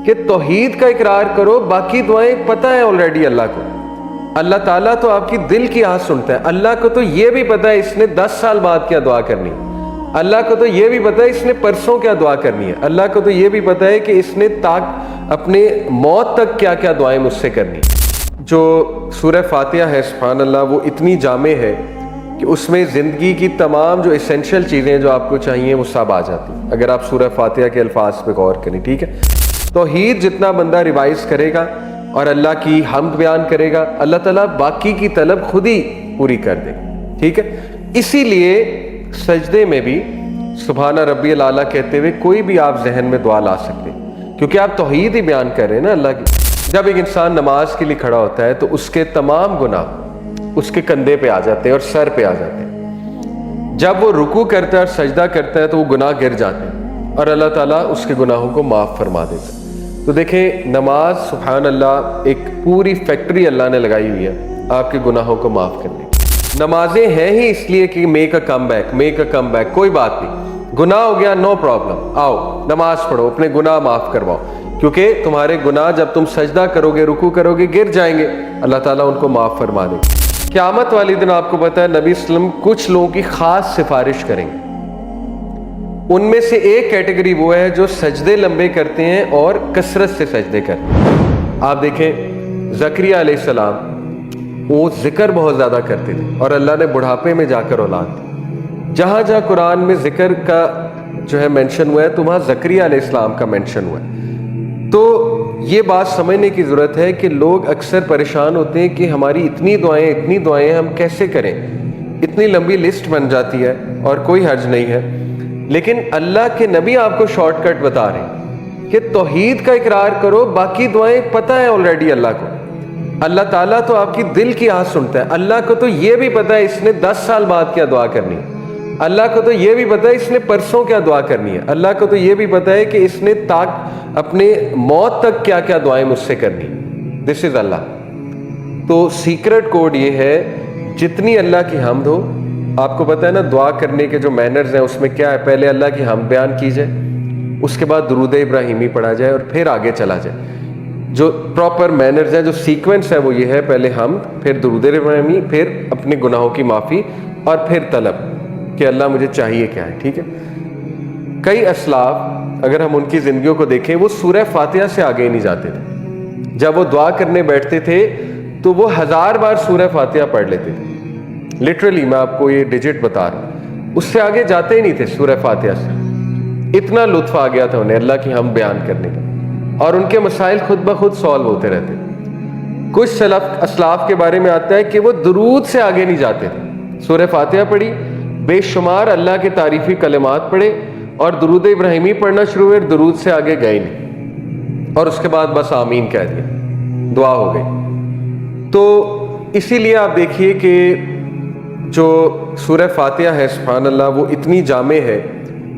کہ توحید کا اقرار کرو، باقی دعائیں پتہ ہے آلریڈی اللہ کو۔ اللہ تعالیٰ تو آپ کی دل کی آہ سنتا ہے۔ اللہ کو تو یہ بھی پتہ ہے اس نے 10 سال بعد کیا دعا کرنی ہے، اللہ کو تو یہ بھی پتہ ہے اس نے پرسوں کیا دعا کرنی ہے، اللہ کو تو یہ بھی پتہ ہے کہ اس نے اپنے موت تک کیا کیا دعائیں مجھ سے کرنی۔ جو سورہ فاتحہ ہے سبحان اللہ، وہ اتنی جامع ہے کہ اس میں زندگی کی تمام جو اسینشل چیزیں جو آپ کو چاہیے وہ سب آ جاتی ہیں اگر آپ سورہ فاتحہ کے الفاظ پہ غور کریں، ٹھیک ہے۔ توحید جتنا بندہ ریوائز کرے گا اور اللہ کی حمد بیان کرے گا، اللہ تعالیٰ باقی کی طلب خود ہی پوری کر دے گا، ٹھیک ہے۔ اسی لیے سجدے میں بھی سبحان ربی الاعلیٰ کہتے ہوئے کوئی بھی آپ ذہن میں دعا لا سکتے ہیں، کیونکہ آپ توحید ہی بیان کر رہے ہیں نا اللہ کی۔ جب ایک انسان نماز کے لیے کھڑا ہوتا ہے تو اس کے تمام گناہ اس کے کندھے پہ آ جاتے ہیں اور سر پہ آ جاتے ہیں۔ جب وہ رکوع کرتا ہے اور سجدہ کرتا ہے تو وہ گناہ گر جاتے ہیں اور اللہ تعالیٰ اس کے گناہوں کو معاف فرما دیتا ہے۔ تو دیکھیں نماز سبحان اللہ ایک پوری فیکٹری اللہ نے لگائی ہوئی ہے آپ کے گناہوں کو معاف کرنے کی۔ نمازیں ہیں ہی اس لیے کہ میک اے کم بیک، کوئی بات نہیں، گناہ ہو گیا نو پرابلم، آؤ نماز پڑھو، اپنے گناہ معاف کرواؤ، کیونکہ تمہارے گناہ جب تم سجدہ کرو گے رکوع کرو گے گر جائیں گے، اللہ تعالیٰ ان کو معاف فرما دے گا۔ قیامت والے دن آپ کو پتہ ہے نبی صلی اللہ علیہ وسلم کچھ لوگوں کی خاص سفارش کریں گے، ان میں سے ایک کیٹیگری وہ ہے جو سجدے لمبے کرتے ہیں اور کثرت سے سجدے کرتے ہیں۔ آپ دیکھیں زکریا علیہ السلام وہ ذکر بہت زیادہ کرتے تھے اور اللہ نے بڑھاپے میں جا کر اولاد دی۔ جہاں جہاں قرآن میں ذکر کا جو ہے مینشن ہوا ہے تو وہاں زکریا علیہ السلام کا مینشن ہوا ہے۔ تو یہ بات سمجھنے کی ضرورت ہے کہ لوگ اکثر پریشان ہوتے ہیں کہ ہماری اتنی دعائیں ہم کیسے کریں، اتنی لمبی لسٹ بن جاتی ہے اور کوئی حرج نہیں ہے، لیکن اللہ کے نبی آپ کو شارٹ کٹ بتا رہے ہیں کہ توحید کا اقرار کرو، باقی دعائیں پتہ ہے آلریڈی اللہ کو۔ اللہ تعالیٰ تو آپ کی دل کی آہ سنتا ہے۔ اللہ کو تو یہ بھی پتہ ہے اس نے 10 سال بعد کیا دعا کرنی ہے، اللہ کو تو یہ بھی پتہ ہے اس نے پرسوں کیا دعا کرنی ہے، اللہ کو تو یہ بھی پتہ ہے کہ اس نے اپنے موت تک کیا کیا دعائیں مجھ سے کرنی۔ دس از اللہ۔ تو سیکرٹ کوڈ یہ ہے جتنی اللہ کی حمد ہو، آپ کو پتہ ہے نا دعا کرنے کے جو مینرز ہیں اس میں کیا ہے، پہلے اللہ کی حمد بیان کی جائے، اس کے بعد درود ابراہیمی پڑھا جائے اور پھر آگے چلا جائے۔ جو پراپر مینرز ہیں، جو سیکوینس ہے وہ یہ ہے، پہلے حمد، پھر درود ابراہیمی، پھر اپنے گناہوں کی معافی اور پھر طلب کہ اللہ مجھے چاہیے کیا ہے، ٹھیک ہے۔ کئی اسلاف اگر ہم ان کی زندگیوں کو دیکھیں وہ سورہ فاتحہ سے آگے نہیں جاتے تھے، جب وہ دعا کرنے بیٹھتے تھے تو وہ 1000 بار سورہ فاتحہ پڑھ لیتے تھے، لٹرلی میں آپ کو یہ ڈیجٹ بتا رہا ہوں، اس سے آگے جاتے ہی نہیں تھے سورہ فاتحہ سے۔ اتنا لطف آ گیا تھا انہیں اللہ کی حمد بیان کرنے کا، اور ان کے مسائل خود بخود سالو ہوتے رہتے۔ کچھ اسلاف کے بارے میں آتا ہے کہ وہ درود سے آگے نہیں جاتے تھے، سورہ فاتحہ پڑھی، بے شمار اللہ کے تعریفی کلمات پڑھے اور درود ابراہیمی پڑھنا شروع ہوئے، درود سے آگے گئے نہیں، اور اس کے بعد بس آمین کہہ دیا، دعا ہو گئی۔ تو اسی لیے آپ دیکھیے کہ جو سورہ فاتحہ ہے سبحان اللہ وہ اتنی جامع ہے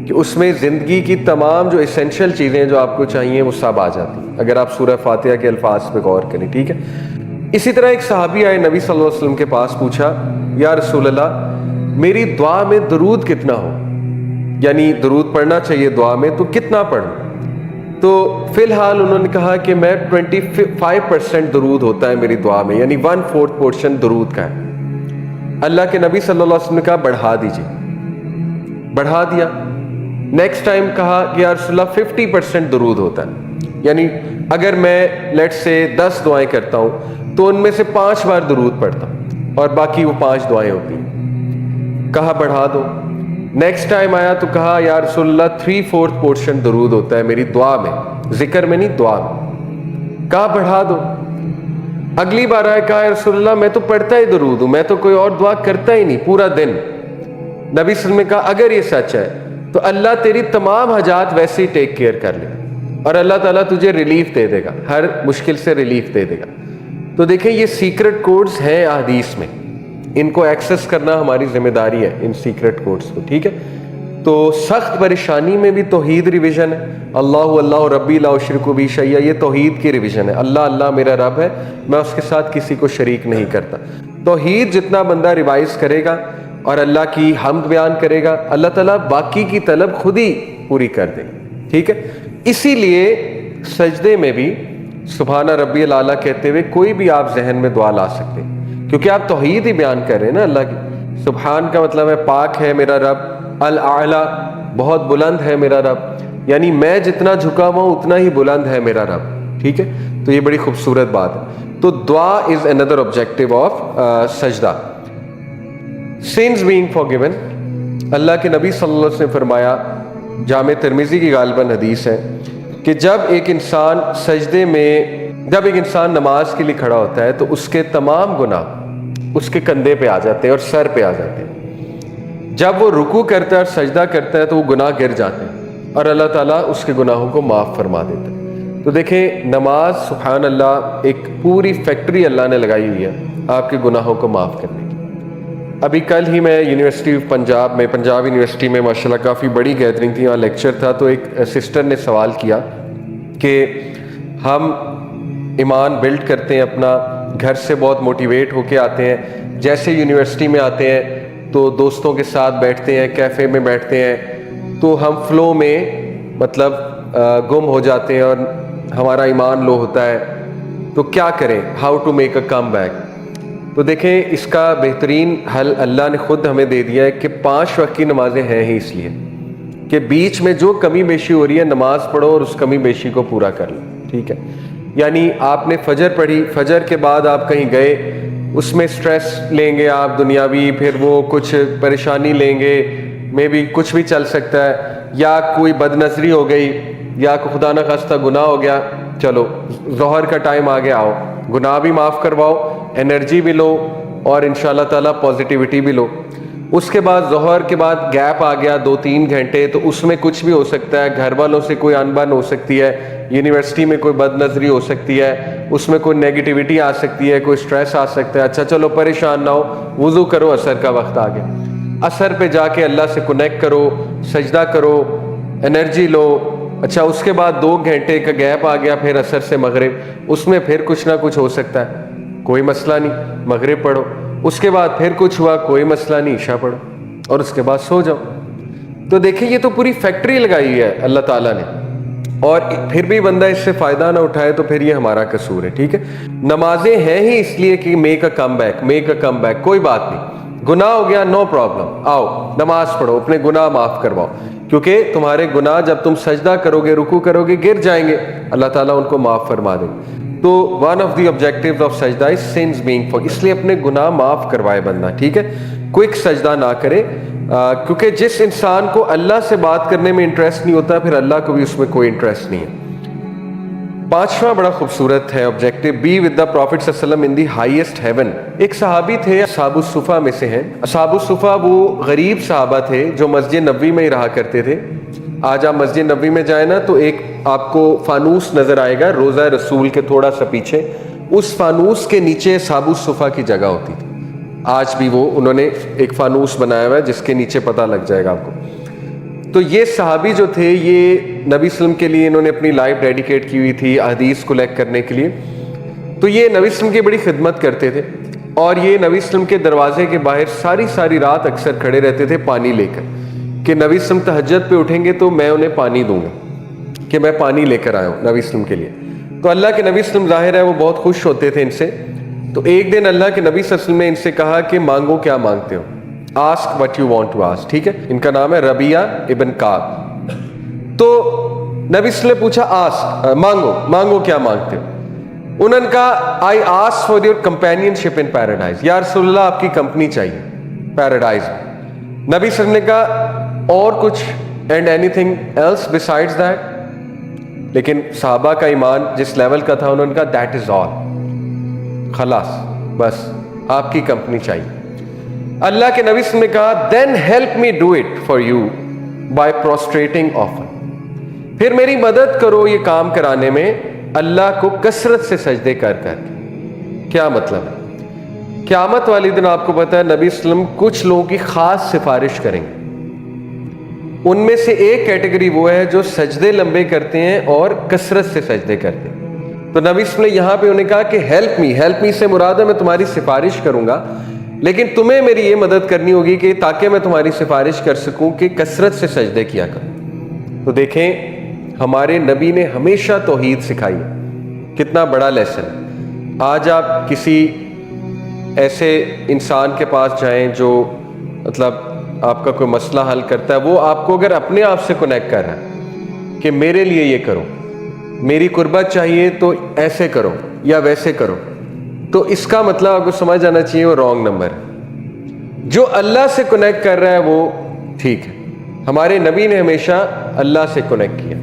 کہ اس میں زندگی کی تمام جو اسینشل چیزیں جو آپ کو چاہیے وہ سب آ جاتی ہیں اگر آپ سورہ فاتحہ کے الفاظ پہ غور کریں، ٹھیک ہے۔ اسی طرح ایک صحابی آئے نبی صلی اللہ علیہ وسلم کے پاس، پوچھا یا رسول اللہ میری دعا میں درود کتنا ہو، یعنی درود پڑھنا چاہیے دعا میں تو کتنا پڑھوں؟ تو فی الحال انہوں نے کہا کہ میں 25% درود ہوتا ہے میری دعا میں، یعنی 1/4 پورشن درود کا ہے۔ اللہ کے نبی صلی اللہ علیہ وسلم نے کہا بڑھا دیجیے، بڑھا دیا۔ نیکسٹ ٹائم کہا کہ یا رسول اللہ 50% درود ہوتا ہے، یعنی اگر میں لیٹ سے 10 دعائیں کرتا ہوں تو ان میں سے 5 بار درود پڑھتا ہوں اور باقی وہ 5 دعائیں ہوتی ہیں۔ کہا بڑھا دو۔ نیکسٹ ٹائم آیا تو کہا یا رسول اللہ 3/4 پورشن درود ہوتا ہے میری دعا میں، ذکر میں نہیں دعا میں۔ کہا بڑھا دو۔ اگلی بار آیا، کہا یا رسول اللہ میں تو پڑھتا ہی درود ہوں، میں تو کوئی اور دعا کرتا ہی نہیں پورا دن۔ نبی صلی اللہ علیہ وسلم نے کہا اگر یہ سچ ہے تو اللہ تیری تمام حاجات ویسے ہی ٹیک کیئر کر لے اور اللہ تعالیٰ تجھے ریلیف دے دے گا، ہر مشکل سے ریلیف دے دے گا۔ تو دیکھیں یہ سیکرٹ کوڈز ہیں احادیث میں، ان کو ایکسس کرنا ہماری ذمہ داری ہے، ان سیکرٹ کوڈز کو، ٹھیک ہے۔ تو سخت پریشانی میں بھی توحید ریویژن ہے، اللہ اللہ ربی لا اشرک بہ شیئا، یہ توحید کی ریویژن ہے، اللہ اللہ میرا رب ہے، میں اس کے ساتھ کسی کو شریک نہیں کرتا۔ توحید جتنا بندہ ریوائز کرے گا اور اللہ کی حمد بیان کرے گا، اللہ تعالیٰ باقی کی طلب خود ہی پوری کر دے گا، ٹھیک ہے۔ اسی لیے سجدے میں بھی سبحان ربی الاعلیٰ کہتے ہوئے کوئی بھی آپ ذہن میں دعا لا سکتے ہیں، کیونکہ آپ توحید ہی بیان کر رہے ہیں نا اللہ کی۔ سبحان کا مطلب ہے پاک ہے میرا رب، الاعلیٰ بہت بلند ہے میرا رب، یعنی میں جتنا جھکا ہوا ہوں اتنا ہی بلند ہے میرا رب، ٹھیک ہے؟ تو یہ بڑی خوبصورت بات ہے۔ تو دعا از اندر آبجیکٹو آف سجدہ۔ سینز بینگ فارگیون، اللہ کے نبی صلی اللہ علیہ وسلم نے فرمایا، جامع ترمذی کی غالباً حدیث ہے، کہ جب ایک انسان نماز کے لیے کھڑا ہوتا ہے تو اس کے تمام گناہ اس کے کندھے پہ آ جاتے ہیں اور سر پہ آ جاتے ہیں۔ جب وہ رکوع کرتا ہے اور سجدہ کرتا ہے تو وہ گناہ گر جاتے ہیں اور اللہ تعالیٰ اس کے گناہوں کو معاف فرما دیتا ہے۔ تو دیکھیں نماز سبحان اللہ ایک پوری فیکٹری اللہ نے لگائی ہوئی ہے آپ کے گناہوں کو معاف کرنے کی۔ ابھی کل ہی میں یونیورسٹی آف پنجاب میں، پنجاب یونیورسٹی میں ماشاءاللہ کافی بڑی گیدرنگ تھی، وہاں لیکچر تھا، تو ایک سسٹر نے سوال کیا کہ ہم ایمان بلڈ کرتے ہیں اپنا، گھر سے بہت موٹیویٹ ہو کے آتے ہیں، جیسے یونیورسٹی میں آتے ہیں تو دوستوں کے ساتھ بیٹھتے ہیں، کیفے میں بیٹھتے ہیں، تو ہم فلو میں مطلب گم ہو جاتے ہیں اور ہمارا ایمان لو ہوتا ہے، تو کیا کریں؟ How to make a comeback? تو دیکھیں اس کا بہترین حل اللہ نے خود ہمیں دے دیا ہے کہ 5 وقت کی نمازیں ہیں ہی اس لیے کہ بیچ میں جو کمی بیشی ہو رہی ہے نماز پڑھو اور اس کمی بیشی کو پورا کر لو، ٹھیک ہے؟ یعنی آپ نے فجر پڑھی، فجر کے بعد آپ کہیں گئے، اس میں سٹریس لیں گے آپ دنیاوی، پھر وہ کچھ پریشانی لیں گے، میں بھی کچھ بھی چل سکتا ہے، یا کوئی بد نظری ہو گئی، یا خدا نہ خواستہ گناہ ہو گیا، چلو ظہر کا ٹائم آ گیا، آؤ گناہ بھی معاف کرواؤ، انرجی بھی لو اور انشاءاللہ تعالیٰ پازیٹیوٹی بھی لو۔ اس کے بعد ظہر کے بعد گیپ آ گیا 2-3 گھنٹے، تو اس میں کچھ بھی ہو سکتا ہے، گھر والوں سے کوئی انبن ہو سکتی ہے، یونیورسٹی میں کوئی بد نظری ہو سکتی ہے، اس میں کوئی نیگیٹیوٹی آ سکتی ہے، کوئی سٹریس آ سکتا ہے، اچھا چلو پریشان نہ ہو، وضو کرو، عصر کا وقت آ گیا، عصر پہ جا کے اللہ سے کنیکٹ کرو، سجدہ کرو، انرجی لو۔ اچھا اس کے بعد 2 گھنٹے کا گیپ آ گیا، پھر عصر سے مغرب، اس میں پھر کچھ نہ کچھ ہو سکتا ہے، کوئی مسئلہ نہیں، مغرب پڑھو، اس کے بعد پھر کچھ ہوا، کوئی مسئلہ نہیں، عشاء پڑھو اور اس کے بعد سو جاؤ۔ تو دیکھیں یہ تو پوری فیکٹری لگائی ہے اللہ تعالیٰ نے، اور پھر بھی بندہ اس سے فائدہ نہ اٹھائے تو پھر یہ ہمارا قصور ہے، ٹھیک ہے؟ نمازیں ہیں ہی اس لیے کہ make a come back, make a come back, کوئی بات نہیں، گناہ ہو گیا نو پرابلم، آؤ نماز پڑھو، اپنے گناہ معاف کرواؤ، کیونکہ تمہارے گناہ جب تم سجدہ کرو گے، رکوع کرو گے، گر جائیں گے، اللہ تعالیٰ ان کو معاف فرما دیں گے۔ تو one of the objectives of سجدہ از سنز بینگ فار، اس لیے اپنے گناہ معاف کروائے بندہ، ٹھیک ہے؟ کوئک سجدہ نہ کرے، کیونکہ جس انسان کو اللہ سے بات کرنے میں انٹرسٹ نہیں ہوتا پھر اللہ کو بھی اس میں کوئی انٹرسٹ نہیں ہے۔ 5واں بڑا خوبصورت ہے objective, be with the prophet صلی اللہ علیہ وسلم ان دی ہائیسٹ ہیون۔ ایک صحابی تھے، اصحاب الصفہ میں سے ہیں۔ اصحاب الصفہ وہ غریب صحابہ تھے جو مسجد نبوی میں ہی رہا کرتے تھے۔ آج آپ مسجد نبوی میں جائیں نا تو ایک آپ کو فانوس نظر آئے گا روضہ رسول کے تھوڑا سا پیچھے، اس فانوس کے نیچے اصحاب الصفہ کی جگہ ہوتی تھی۔ آج بھی وہ انہوں نے ایک فانوس بنایا ہوا ہے جس کے نیچے پتہ لگ جائے گا آپ کو۔ تو یہ صحابی جو تھے یہ نبی صلی اللہ علیہ وسلم کے لیے انہوں نے اپنی لائف ڈیڈیکیٹ کی ہوئی تھی حدیث کلیکٹ کرنے کے لیے، تو یہ نبی صلی اللہ علیہ وسلم کی بڑی خدمت کرتے تھے، اور یہ نبی صلی اللہ علیہ وسلم کے دروازے کے باہر ساری رات اکثر کھڑے رہتے تھے پانی لے کر، کہ نبی صلی اللہ علیہ وسلم تہجد پہ اٹھیں گے تو میں انہیں پانی دوں گا، کہ میں پانی لے کر آیا ہوں نبی صلی اللہ علیہ وسلم کے لیے۔ تو اللہ کے نبی صلی اللہ علیہ وسلم ظاہر ہے وہ بہت خوش ہوتے تھے ان سے۔ تو ایک دن اللہ کے نبی صلی اللہ علیہ وسلم نے ان سے کہا کہ مانگو کیا مانگتے ہو، ask what you want to ask, ٹھیک ہے؟ ان کا نام ہے ربیعہ ابن کعب۔ تو نبی صلی اللہ علیہ وسلم نے پوچھا آسک، مانگو کیا مانگتے ہو؟ انہوں نے کہا I ask for your companion ship in paradise, یا رسول اللہ آپ کی کمپنی چاہیے پیراڈائز میں۔ نبی صلی اللہ علیہ وسلم نے کہا اور کچھ and anything else besides that? لیکن صحابہ کا ایمان جس لیول کا تھا انہوں نے کہا دیٹ از آل، خلاص بس آپ کی کمپنی چاہیے۔ اللہ کے نبی صلی اللہ علیہ وسلم نے کہا then help me do it for you by prostrating often, پھر میری مدد کرو یہ کام کرانے میں اللہ کو کثرت سے سجدے کر کے۔ کیا مطلب ہے؟ قیامت والے دن آپ کو پتا ہے نبی صلی اللہ علیہ وسلم کچھ لوگوں کی خاص سفارش کریں گے، ان میں سے ایک کیٹیگری وہ ہے جو سجدے لمبے کرتے ہیں اور کثرت سے سجدے کرتے ہیں۔ تو نبی صلی اللہ علیہ وسلم نے یہاں پہ انہیں کہا کہ ہیلپ می سے مراد ہے میں تمہاری سفارش کروں گا، لیکن تمہیں میری یہ مدد کرنی ہوگی کہ تاکہ میں تمہاری سفارش کر سکوں کہ کثرت سے سجدے کیا کروں۔ تو دیکھیں ہمارے نبی نے ہمیشہ توحید سکھائی ہے۔ کتنا بڑا لیسن ہے۔ آج آپ کسی ایسے انسان کے پاس جائیں جو مطلب آپ کا کوئی مسئلہ حل کرتا ہے، وہ آپ کو اگر اپنے آپ سے کنیکٹ کر رہا ہے کہ میرے لیے یہ کرو، میری قربت چاہیے تو ایسے کرو یا ویسے کرو، تو اس کا مطلب آپ کو سمجھ آنا چاہیے وہ رانگ نمبر ہے۔ جو اللہ سے کنیکٹ کر رہا ہے وہ ٹھیک ہے۔ ہمارے نبی نے ہمیشہ اللہ سے کنیکٹ کیا۔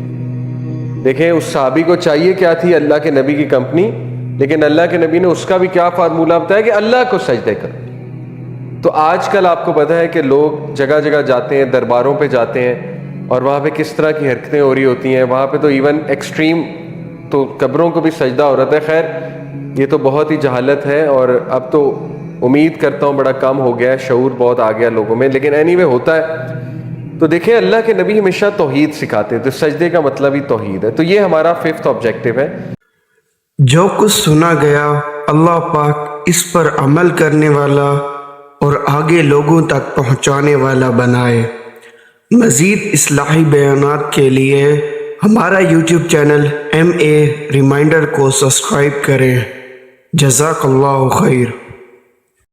دیکھیں اس صحابی کو چاہیے کیا تھی؟ اللہ کے نبی کی کمپنی، لیکن اللہ کے نبی نے اس کا بھی کیا فارمولہ بتایا کہ اللہ کو سجدے کرو۔ تو آج کل آپ کو پتہ ہے کہ لوگ جگہ جگہ جاتے ہیں، درباروں پہ جاتے ہیں، اور وہاں پہ کس طرح کی حرکتیں ہو رہی ہوتی ہیں۔ وہاں پہ تو ایون ایکسٹریم تو قبروں کو بھی سجدہ ہو رہا ہے۔ خیر یہ تو بہت ہی جہالت ہے، اور اب تو امید کرتا ہوں بڑا کم ہو گیا ہے، شعور بہت آ گیا لوگوں میں، لیکن اینی وے ہوتا ہے۔ تو دیکھیں اللہ کے نبی ہمیشہ توحید سکھاتے ہیں، تو سجدے کا مطلب ہی توحید ہے۔ تو یہ ہمارا 5th آبجیکٹیو ہے۔ جو کچھ سنا گیا اللہ پاک اس پر عمل کرنے والا اور آگے لوگوں تک پہنچانے والا بنائے۔ مزید اصلاحی بیانات کے لیے ہمارا یوٹیوب چینل MA ریمائنڈر کو سبسکرائب کریں۔ جزاک اللہ خیر۔